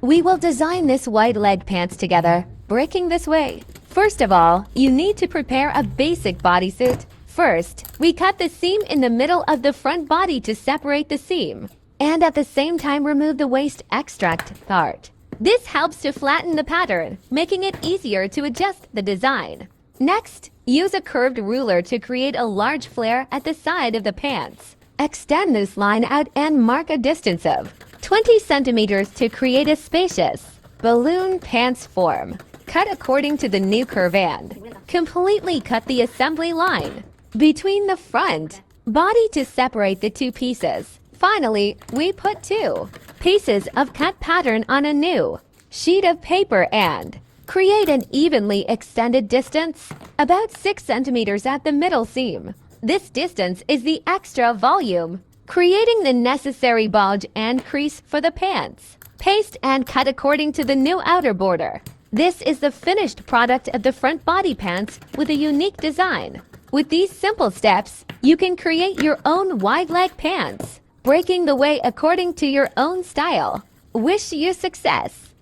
We will design this wide leg pants together, breaking this way. First of all, you need to prepare a basic bodysuit. First, we cut the seam in the middle of the front body to separate the seam, and at the same time remove the waist extract part. This helps to flatten the pattern, making it easier to adjust the design. Next, use a curved ruler to create a large flare at the side of the pants. Extend this line out and mark a distance of 20 centimeters to create a spacious balloon pants form. Cut according to the new curve and completely cut the assembly line between the front body to separate the two pieces. Finally, we put two pieces of cut pattern on a new sheet of paper and create an evenly extended distance, about 6 centimeters at the middle seam. This distance is the extra volume, creating the necessary bulge and crease for the pants. Paste and cut according to the new outer border. This is the finished product of the front body pants with a unique design. With these simple steps, you can create your own wide leg pants, breaking the way according to your own style. Wish you success!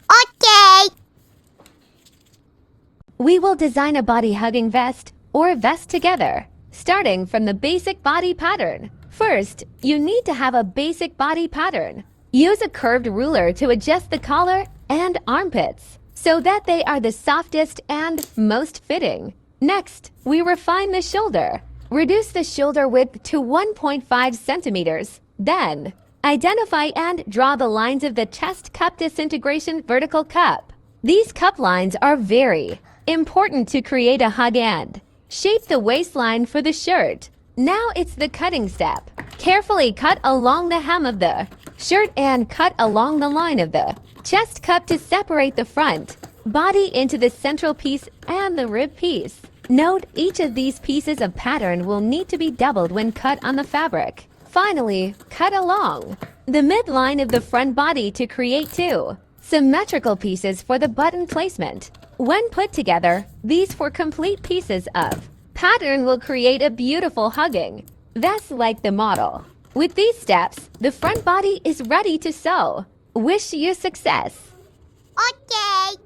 Okay! We will design a body-hugging vest or vest together, starting from the basic body pattern. First, you need to have a basic body pattern. Use a curved ruler to adjust the collar and armpits so that they are the softest and most fitting. Next, we refine the shoulder. Reduce the shoulder width to 1.5 centimeters. Then, identify and draw the lines of the chest cup disintegration vertical cup. These cup lines are very important to create a hug and shape the waistline for the shirt. Now it's the cutting step. Carefully cut along the hem of the shirt and cut along the line of the chest cup to separate the front body into the central piece and the rib piece. Note each of these pieces of pattern will need to be doubled when cut on the fabric. Finally, cut along the midline of the front body to create two symmetrical pieces for the button placement. When put together, these four complete pieces of pattern will create a beautiful hugging vest like the model. With these steps, the front body is ready to sew. Wish you success! Okay!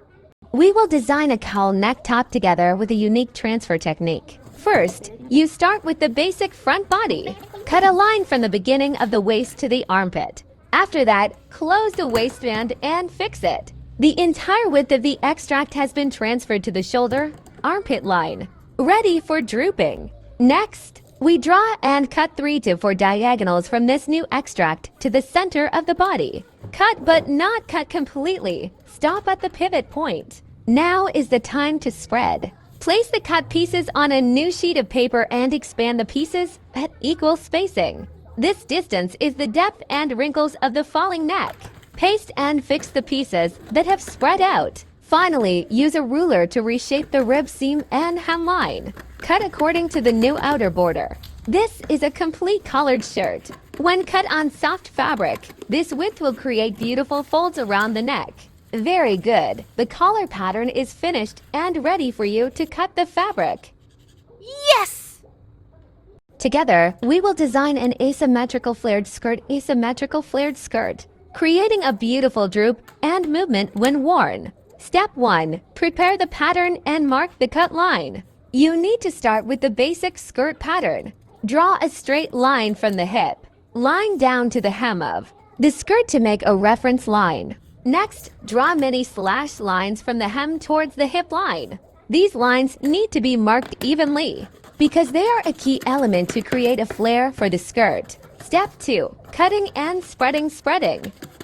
We will design a cowl neck top together with a unique transfer technique. First, you start with the basic front body. Cut a line from the beginning of the waist to the armpit. After that, close the waistband and fix it. The entire width of the extract has been transferred to the shoulder, armpit line, ready for drooping. Next, we draw and cut 3 to 4 diagonals from this new extract to the center of the body. Cut but not cut completely. Stop at the pivot point. Now is the time to spread. Place the cut pieces on a new sheet of paper and expand the pieces at equal spacing. This distance is the depth and wrinkles of the falling neck. Paste and fix the pieces that have spread out. Finally, use a ruler to reshape the rib seam and hemline. Cut according to the new outer border. This is a complete collared shirt. When cut on soft fabric, this width will create beautiful folds around the neck. Very good. The collar pattern is finished and ready for you to cut the fabric. Yes! Together, we will design an asymmetrical flared skirt, creating a beautiful droop and movement when worn. Step 1. Prepare the pattern and mark the cut line. You need to start with the basic skirt pattern. Draw a straight line from the hip, line down to the hem of the skirt to make a reference line. Next, draw many slash lines from the hem towards the hip line. These lines need to be marked evenly because they are a key element to create a flare for the skirt. Step 2. Cutting and spreading.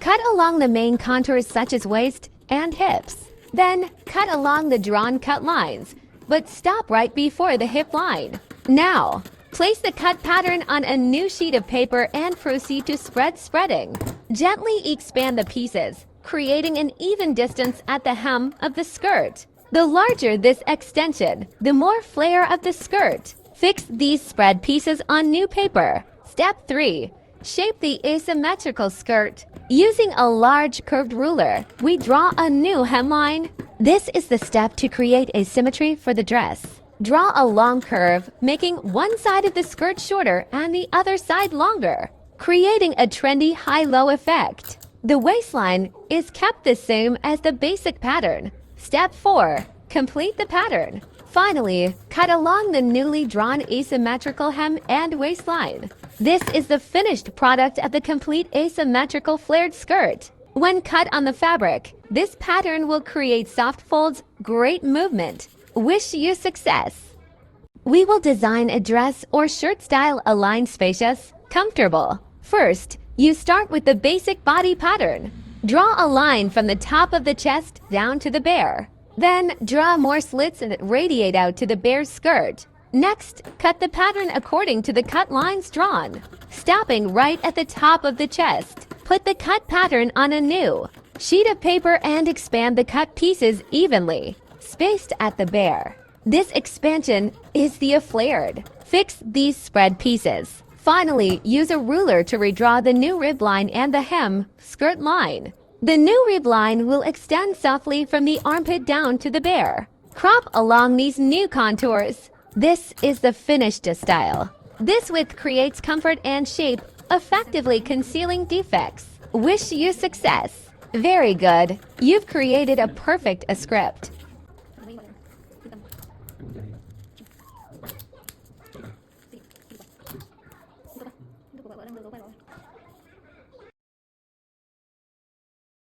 Cut along the main contours such as waist and hips. Then, cut along the drawn cut lines, but stop right before the hip line. Now, place the cut pattern on a new sheet of paper and proceed to spreading. Gently expand the pieces, creating an even distance at the hem of the skirt. The larger this extension, the more flare of the skirt. Fix these spread pieces on new paper. Step 3. Shape the asymmetrical skirt. Using a large curved ruler, we draw a new hemline. This is the step to create a symmetry for the dress. Draw a long curve, making one side of the skirt shorter and the other side longer, creating a trendy high-low effect. The waistline is kept the same as the basic pattern. Step 4. Complete the pattern. Finally, cut along the newly drawn asymmetrical hem and waistline. This is the finished product of the complete asymmetrical flared skirt. When cut on the fabric, this pattern will create soft folds, great movement. Wish you success! We will design a dress or shirt style aligned, spacious, comfortable. First, you start with the basic body pattern. Draw a line from the top of the chest down to the bare. Then, draw more slits that radiate out to the bare skirt. Next, cut the pattern according to the cut lines drawn. Stopping right at the top of the chest, put the cut pattern on a new sheet of paper and expand the cut pieces evenly, spaced at the bare. This expansion is the flared. Fix these spread pieces. Finally, use a ruler to redraw the new rib line and the hem skirt line. The new rib line will extend softly from the armpit down to the bare. Crop along these new contours. This is the finished style. This width creates comfort and shape, effectively concealing defects. Wish you success! Very good. You've created a perfect script.